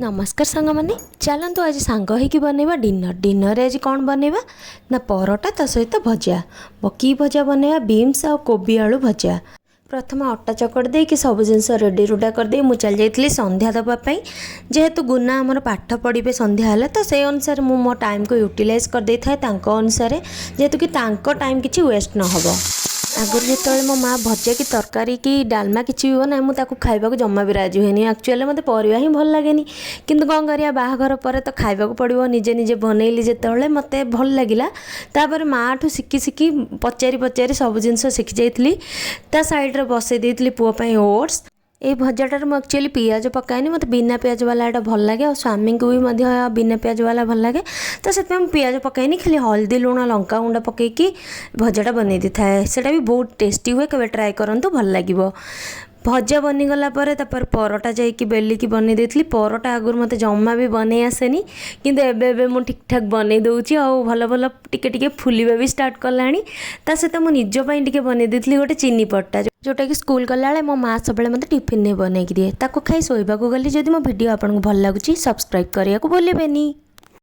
नमस्कार सांग मैंने चलतु आज सांग ही बनइबा डिनर डिनर आज कौन बनइबा ना परोटा ता सहित भजा कि भजा बनइबा बीन्स आ कोबी आलू भजा। प्रथम अटा चकड़ दे कि सब जिनस रेडी रुडा करदे मु चल जाइए संध्या देवाई जेहेतु गुना आमर पाठ पढ़े संध्या है तो से अनुसार मु मो टाइम को यूटिलाइज कर दे था अनुसार जेहेतु कि टाइम किसी वेस्ट न हो। आगुरी जो मो माँ भजा कि तरकारी कि डालमा किसी भी बनाए मुझे खाइबा जमा भी राजी हुए एक्चुअली मत परिया ही भल लगे किंतु कौन करिया बाहाघर पर तो खाइबा पड़ो निजे निजे बनइली जिते मत भल लगिला तापर माँ ठू शिखी शिखी पचारि पचारि सब जिनस शिखी जाइली ता साइड्रे बसई देती पुओं ओट्स ये भजाटार मुझे एक्चुअली पियाज पकाएनि मत बिना पियाज वाला यहाँ भल लगे और स्वामी को भी बिना पियाज वाला भल लगे तो से पियाज पकाएनि खाली हल्दी लुण लंका गुंड पकईकि भजाटा बनई दी थाए सेटा भी बहुत टेस्टी हुए कभी ट्राए करूँ भल लगे। भजा बनीगला परोटा जाइए बेलिकी बनई देती परोटा आगुरी मत जमा भी बनई आसेनी किंतु एबे मु ठीक ठाक बनई दूची और भल भल टिके फुलिबा भी स्टार्ट कलानी ता सहित मु निजपाई टिके बनई देती गोटे चीनी पट्टा जोटा कि स्कूल गला मो माँ सब मत टिफिन नहीं बनई दिए ताको खाई शोइबा को गली। जदि मो वीडियो आपको भल लगुच सब्सक्राइब करने को भूलें।